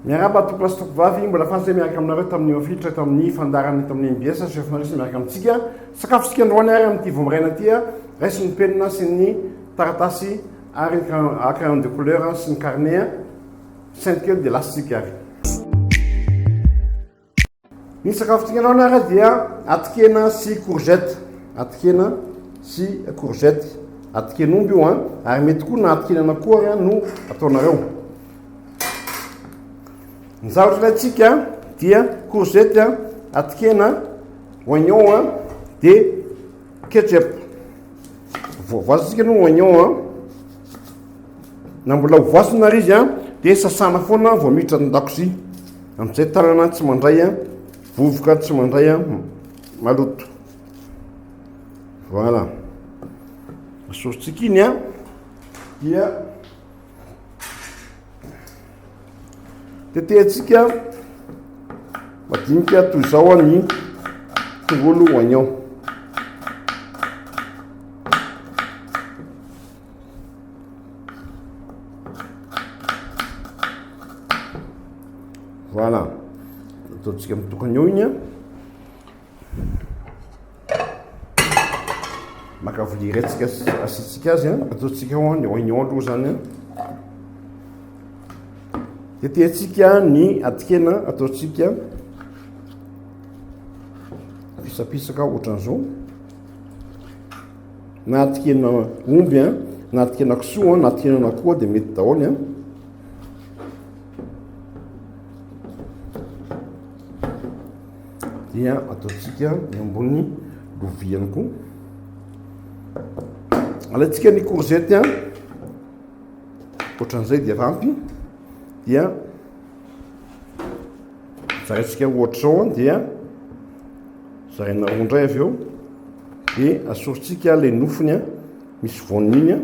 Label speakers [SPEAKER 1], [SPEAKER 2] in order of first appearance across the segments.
[SPEAKER 1] Miaraba tokolasitoko vavy mbola fantsy miaraka aminareo tamin'ny ofitra tamin'ny fandarany tamin'ny MBS chefinariste miaraka amintsika sakafotsika androany ary amin'ity vomairaina ty raisy ny penina sy ny taratasy ary crayon de couleur sy ny carnet synthèque de élastique ary ny sakafotsika androany ary dia atikena sy courgette atiken'omby io ary mety koa na atikena anakory no ataonareo. Ny zavatra ilayntsika dia courgette atikena oignon de ketchup. Voasitsika no oignon na mbola voasina ary izy de sasana foana vao miditra an-dakozia amin'izay tanana tsy mandray vovoka tsy mandray maloto. Voilà. Asoritsika iny dia tetehintsika madinika toy izao ny tongolo oignon. Voilà. Ataontsika mitokana eo iny maka vilia retsika asitsika azy ataontsika ao ny oignon aloha zany tetehintsika ny atikena ataontsika pisapisaka ohatran'izao na atikena omby na atikena kisoa na atikena anakoho dia mety daholo dia ataontsika ny ambony lovia ihany koa. Alaintsika ny courgette ohatran'izay dia rampy dia zaraintsika ohatr'izao dia zaraina roa indray avy eo dia asoritsika ilay nofony misy voaniny iny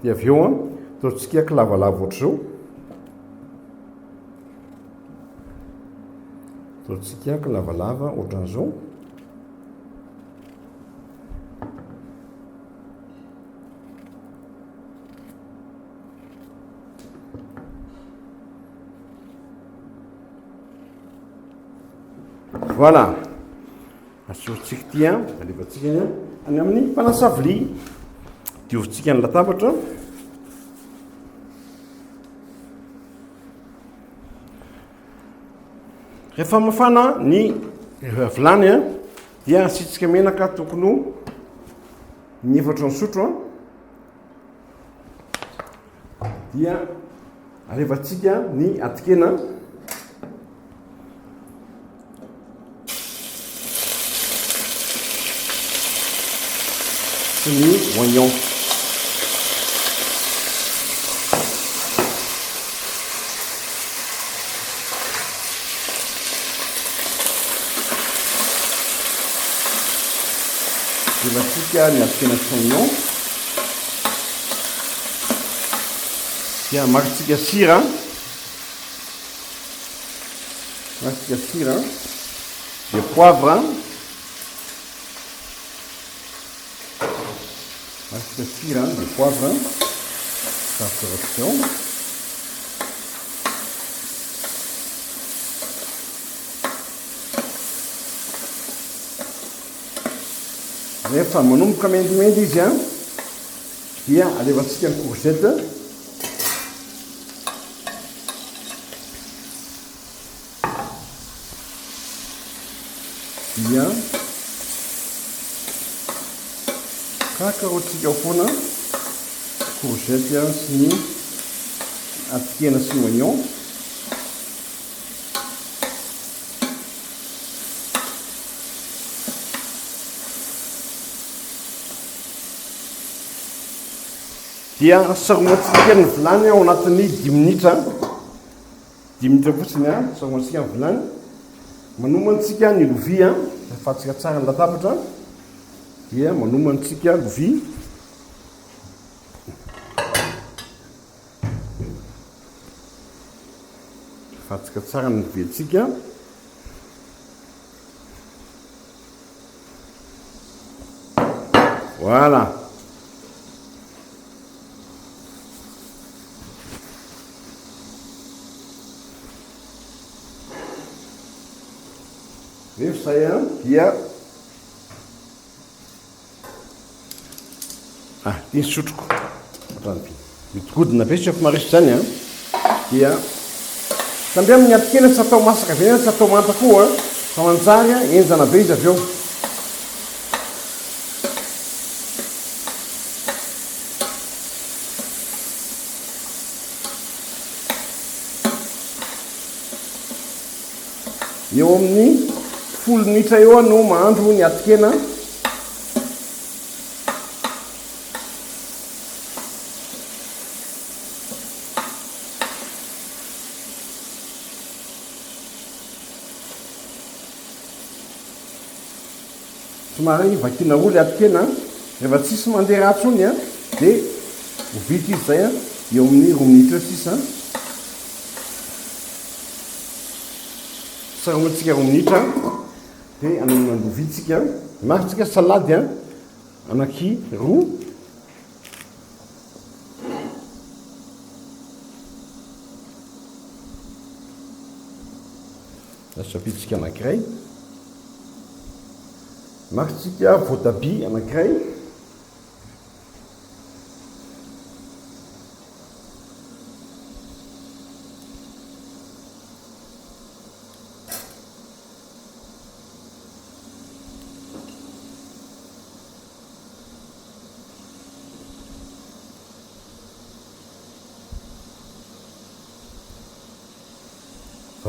[SPEAKER 1] dia avy eo ataontsika kilavalava ohatr'izao ataontsika kilavalava ohatran'izao. Voilà. Asoritsika ty alefatsika any amin'ny mpanasa vilia diovitsika ny latabatra rehefa mafana ny vilany dia asitsika menaka tokony ny efatra ny sotro dia alefatsika ny atikena sy ny oignon. Alefatsika ny atikena sy oignon dia makitsika sira de poivre sira de poivre saturation rehefa manomboka mendimendy izy dia alefatsika ny courgette dia kakarotsika foana courgette sy ny atikena sy ny oignon dia saromatsika ny vilany ao anatin'ny 10 minitra fotsiny saromatsika ny vilany manomantsika ny lovia afatsika tsara ny latabatra dia manomantsika lovia afatsika tsara ny loviantsika Voilà. Rehefa izay dia ty sotroko mitogodina be tsy efa marisy zany dia samby amin'ny atokena tsy atao masaka be tsy atao manta koa fa manjary enjana be izy avy eo. Eo amin'ny 10 minitra eo no mahandro ny atokena. Somary vakina oly atokena rehefa tsisy mandeha ratsony dia ho vita izy zay eo amin'ny 2 minitra eo sisa. Saramontsika 2 minitra dia anambovitsika maritsika salady anaky 2 sapitsika anankiray maritsika voatabia anankiray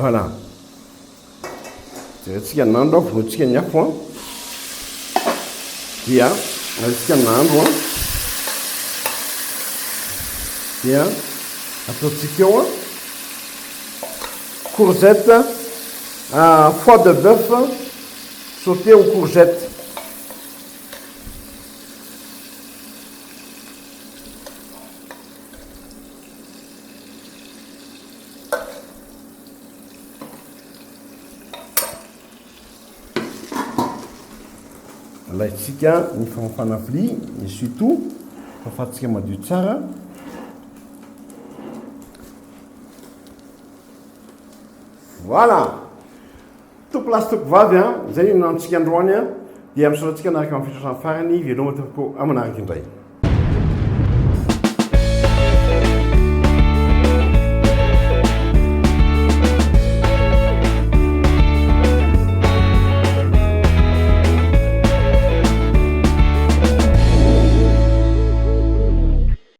[SPEAKER 1] voilà. Jerentsika nandro voatsika ny afo dia atsika nandro dia ataotsika eo courgette foie de bœuf sauté aux courgettes. Alaitsika ny famafana vilia ny surtout fafatsika madio tsara. Voilà. Toko lasy toko vavy zay nantsika androany dia misoratsika anaraka amin'ny fitrasany farany veloma toko amanaraka indray.